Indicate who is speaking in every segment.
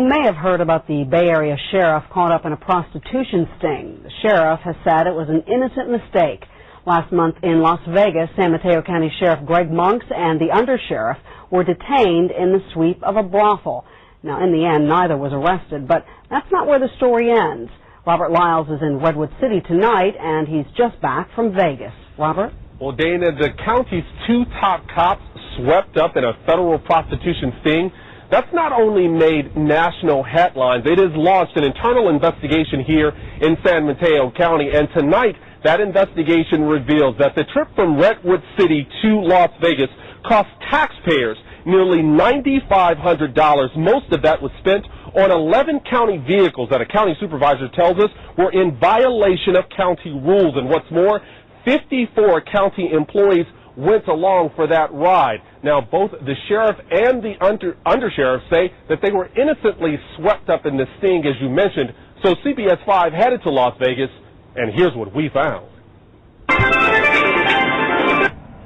Speaker 1: You may have heard about the Bay Area sheriff caught up in a prostitution sting. The sheriff has said it was an innocent mistake. Last month in Las Vegas, San Mateo County Sheriff Greg Monks and the undersheriff were detained in the sweep of a brothel. Now, in the end, neither was arrested, but that's not where the story ends. Robert Lyles is in Redwood City tonight, and he's just back from Vegas. Robert?
Speaker 2: Well, Dana, the county's two top cops swept up in a federal prostitution sting. That's not only made national headlines, it has launched an internal investigation here in San Mateo County, and tonight that investigation reveals that the trip from Redwood City to Las Vegas cost taxpayers nearly $9,500. Most of that was spent on 11 county vehicles that a county supervisor tells us were in violation of county rules. And what's more, 54 county employees went along for that ride. Now, both the sheriff and the undersheriff say that they were innocently swept up in this sting, as you mentioned. So CBS 5 headed to Las Vegas, and here's what we found.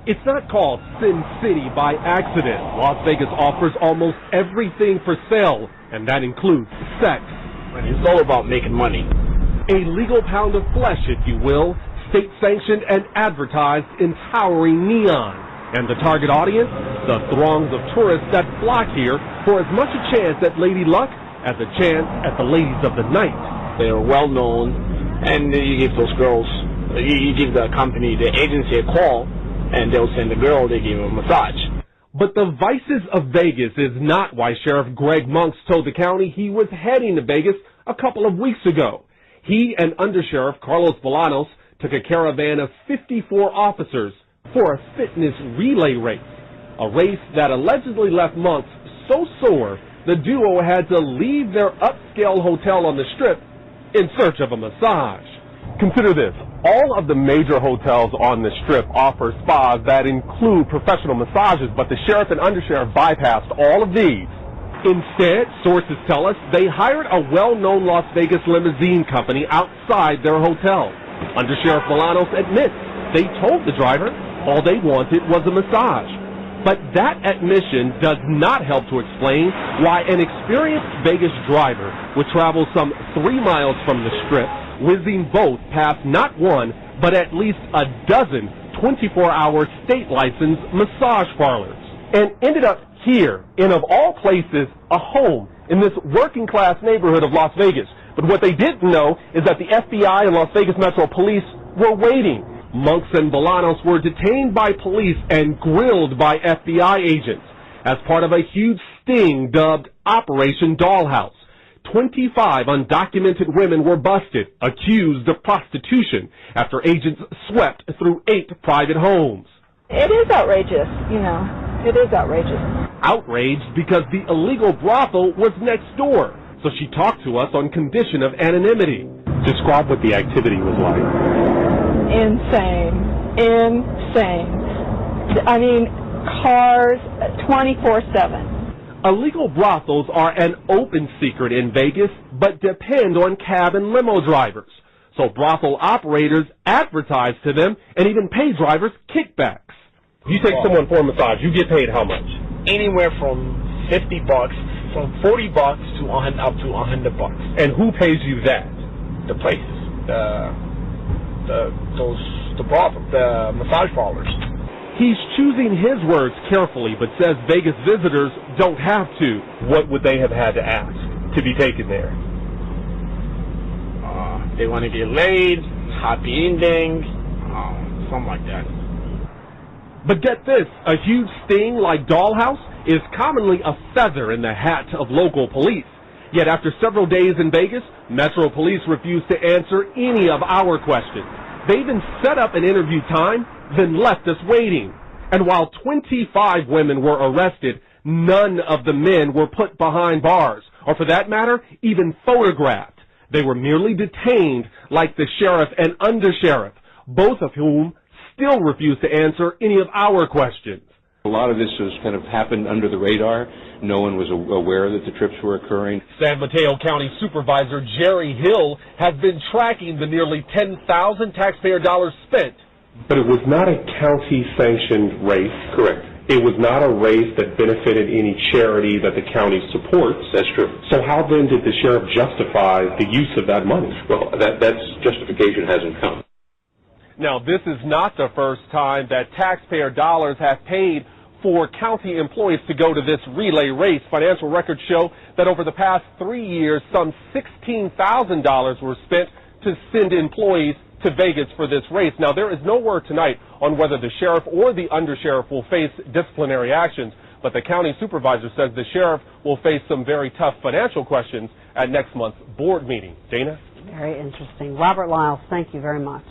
Speaker 2: It's not called Sin City by accident. Las Vegas offers almost everything for sale, and that includes sex.
Speaker 3: It's all about making money.
Speaker 2: A legal pound of flesh, if you will, state-sanctioned and advertised in towering neon. And the target audience? The throngs of tourists that flock here for as much a chance at Lady Luck as a chance at the ladies of the night.
Speaker 3: They're well known, and you give those girls, you give the company, the agency a call, and they'll send the girl, they give her a massage.
Speaker 2: But the vices of Vegas is not why Sheriff Greg Monks told the county he was heading to Vegas a couple of weeks ago. He and Undersheriff Carlos Bolanos took a caravan of 54 officers for a fitness relay race, a race that allegedly left Monks so sore the duo had to leave their upscale hotel on the Strip in search of a massage. Consider this. All of the major hotels on the Strip offer spas that include professional massages, but the sheriff and undersheriff bypassed all of these. Instead, sources tell us they hired a well-known Las Vegas limousine company outside their hotel. Undersheriff Bolanos admits they told the driver all they wanted was a massage. But that admission does not help to explain why an experienced Vegas driver would travel some 3 miles from the Strip, whizzing both past not one, but at least a dozen 24-hour state-licensed massage parlors, and ended up here in, of all places, a home in this working-class neighborhood of Las Vegas. But what they didn't know is that the FBI and Las Vegas Metro Police were waiting. Monks and Bolanos were detained by police and grilled by FBI agents as part of a huge sting dubbed Operation Dollhouse. 25 undocumented women were busted, accused of prostitution, after agents swept through 8 private homes.
Speaker 4: It is outrageous, you know. It is outrageous.
Speaker 2: Outraged because the illegal brothel was next door, so she talked to us on condition of anonymity. Describe what the activity was like.
Speaker 4: Insane. Insane. I mean, cars 24/7.
Speaker 2: Illegal brothels are an open secret in Vegas, but depend on cab and limo drivers. So brothel operators advertise to them and even pay drivers kickbacks. You take someone for a massage, you get paid how much?
Speaker 3: Anywhere from $50, from $40 to up to $100.
Speaker 2: And who pays you that?
Speaker 3: The places, the massage parlors.
Speaker 2: He's choosing his words carefully, but says Vegas visitors don't have to. What would they have had to ask to be taken there?
Speaker 3: They want to get laid, happy ending, something like that.
Speaker 2: But get this, a huge sting like Dollhouse is commonly a feather in the hat of local police. Yet after several days in Vegas, Metro Police refused to answer any of our questions. They even set up an interview time, then left us waiting. And while 25 women were arrested, none of the men were put behind bars, or for that matter, even photographed. They were merely detained like the sheriff and undersheriff, both of whom still refuse to answer any of our questions.
Speaker 5: A lot of this has kind of happened under the radar. No one was aware that the trips were occurring.
Speaker 2: San Mateo County Supervisor Jerry Hill has been tracking the nearly 10,000 taxpayer dollars spent. But it was not a county-sanctioned race.
Speaker 5: Correct.
Speaker 6: It was not a race that benefited any charity that the county supports.
Speaker 5: That's true.
Speaker 6: So how then did the sheriff justify the use of that money?
Speaker 5: Well, that's justification hasn't come.
Speaker 2: Now, this is not the first time that taxpayer dollars have paid for county employees to go to this relay race. Financial records show that over the past 3 years, some $16,000 were spent to send employees to Vegas for this race. Now, there is no word tonight on whether the sheriff or the undersheriff will face disciplinary actions, but the county supervisor says the sheriff will face some very tough financial questions at next month's board meeting. Dana?
Speaker 1: Very interesting. Robert Lyles, thank you very much.